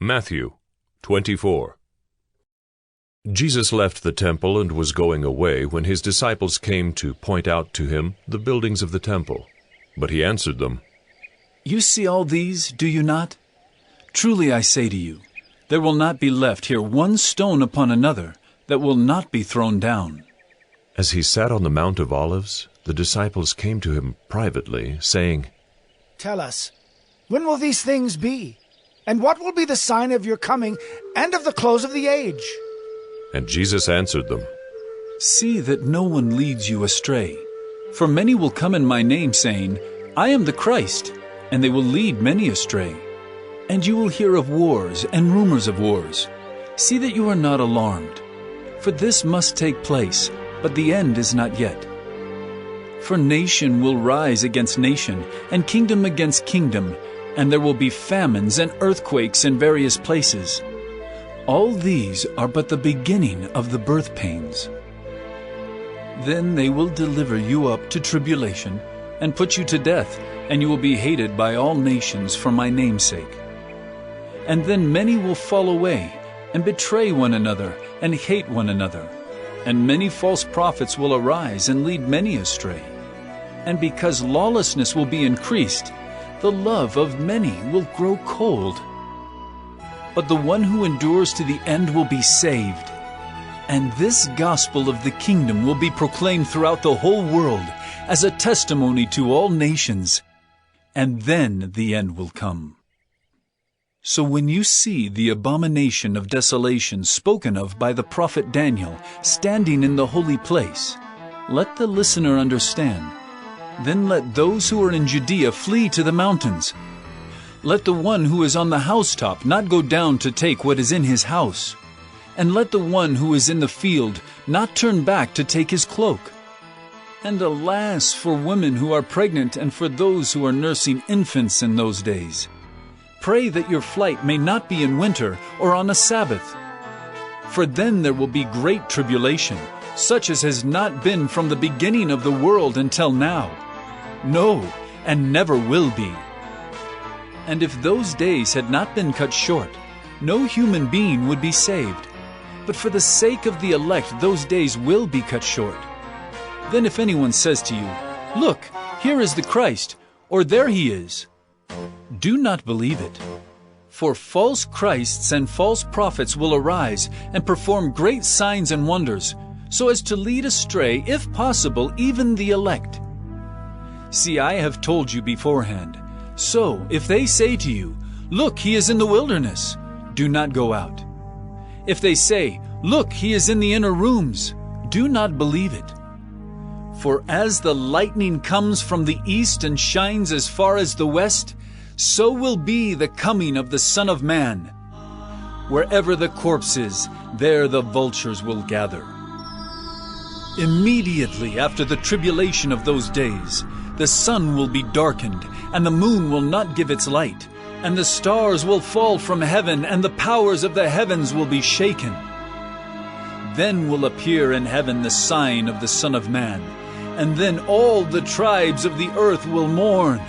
Matthew 24. Jesus left the temple and was going away when his disciples came to point out to him the buildings of the temple. But he answered them, "You see all these, do you not? Truly I say to you, there will not be left here one stone upon another that will not be thrown down." As he sat on the Mount of Olives, the disciples came to him privately, saying, "Tell us, when will these things be? And what will be the sign of your coming and of the close of the age?" And Jesus answered them, "See that no one leads you astray. For many will come in my name, saying, 'I am the Christ,' and they will lead many astray. And you will hear of wars and rumors of wars. See that you are not alarmed. For this must take place, but the end is not yet. For nation will rise against nation, and kingdom against kingdom, and there will be famines and earthquakes in various places. All these are but the beginning of the birth pains. Then they will deliver you up to tribulation, and put you to death, and you will be hated by all nations for my name's sake. And then many will fall away, and betray one another, and hate one another. And many false prophets will arise and lead many astray. And because lawlessness will be increased, the love of many will grow cold. But the one who endures to the end will be saved. And this gospel of the kingdom will be proclaimed throughout the whole world as a testimony to all nations. And then the end will come. So when you see the abomination of desolation spoken of by the prophet Daniel standing in the holy place, let the listener understand. Then let those who are in Judea flee to the mountains. Let the one who is on the housetop not go down to take what is in his house. And let the one who is in the field not turn back to take his cloak. And alas for women who are pregnant and for those who are nursing infants in those days. Pray that your flight may not be in winter or on a Sabbath. For then there will be great tribulation, such as has not been from the beginning of the world until now. No, and never will be. And if those days had not been cut short, no human being would be saved. But for the sake of the elect, those days will be cut short. Then if anyone says to you, 'Look, here is the Christ,' or 'There he is,' do not believe it. For false Christs and false prophets will arise and perform great signs and wonders, so as to lead astray, if possible, even the elect. See, I have told you beforehand. So, if they say to you, 'Look, he is in the wilderness,' do not go out. If they say, 'Look, he is in the inner rooms,' do not believe it. For as the lightning comes from the east and shines as far as the west, so will be the coming of the Son of Man. Wherever the corpse is, there the vultures will gather. Immediately after the tribulation of those days, the sun will be darkened, and the moon will not give its light, and the stars will fall from heaven, and the powers of the heavens will be shaken. Then will appear in heaven the sign of the Son of Man, and then all the tribes of the earth will mourn,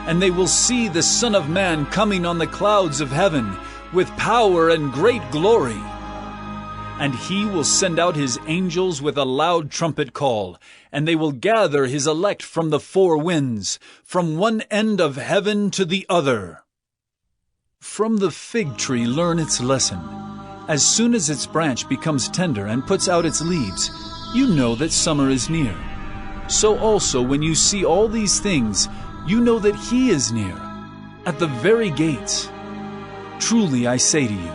and they will see the Son of Man coming on the clouds of heaven with power and great glory. And he will send out his angels with a loud trumpet call, and they will gather his elect from the four winds, from one end of heaven to the other. From the fig tree learn its lesson. As soon as its branch becomes tender and puts out its leaves, you know that summer is near. So also when you see all these things, you know that he is near, at the very gates. Truly I say to you,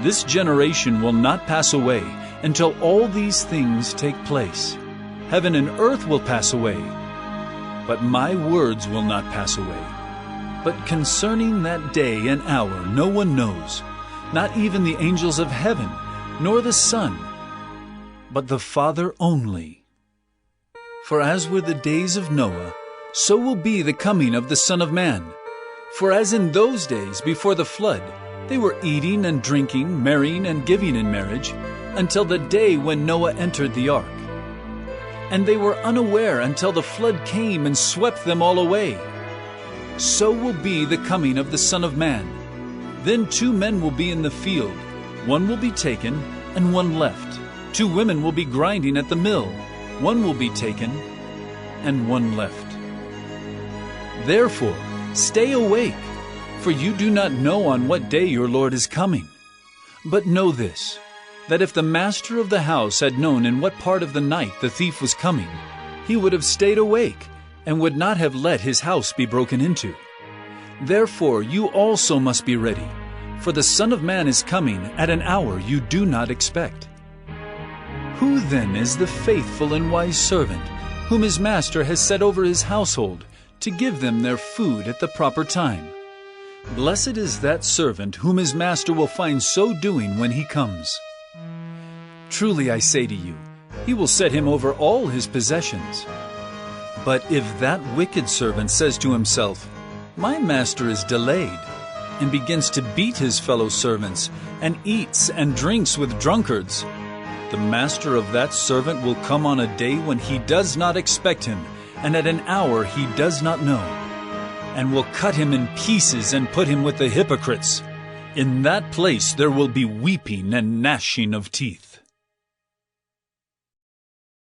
this generation will not pass away until all these things take place. Heaven and earth will pass away, but my words will not pass away. But concerning that day and hour no one knows, not even the angels of heaven, nor the Son, but the Father only. For as were the days of Noah, so will be the coming of the Son of Man. For as in those days before the flood, they were eating and drinking, marrying and giving in marriage, until the day when Noah entered the ark. And they were unaware until the flood came and swept them all away. So will be the coming of the Son of Man. Then 2 men will be in the field, one will be taken and one left. 2 women will be grinding at the mill, one will be taken and one left. Therefore, stay awake, for you do not know on what day your Lord is coming. But know this, that if the master of the house had known in what part of the night the thief was coming, he would have stayed awake and would not have let his house be broken into. Therefore you also must be ready, for the Son of Man is coming at an hour you do not expect. Who then is the faithful and wise servant, whom his master has set over his household, to give them their food at the proper time? Blessed is that servant whom his master will find so doing when he comes. Truly I say to you, he will set him over all his possessions. But if that wicked servant says to himself, "My master is delayed," and begins to beat his fellow servants, and eats and drinks with drunkards, the master of that servant will come on a day when he does not expect him, and at an hour he does not know, and will cut him in pieces and put him with the hypocrites. In that place there will be weeping and gnashing of teeth.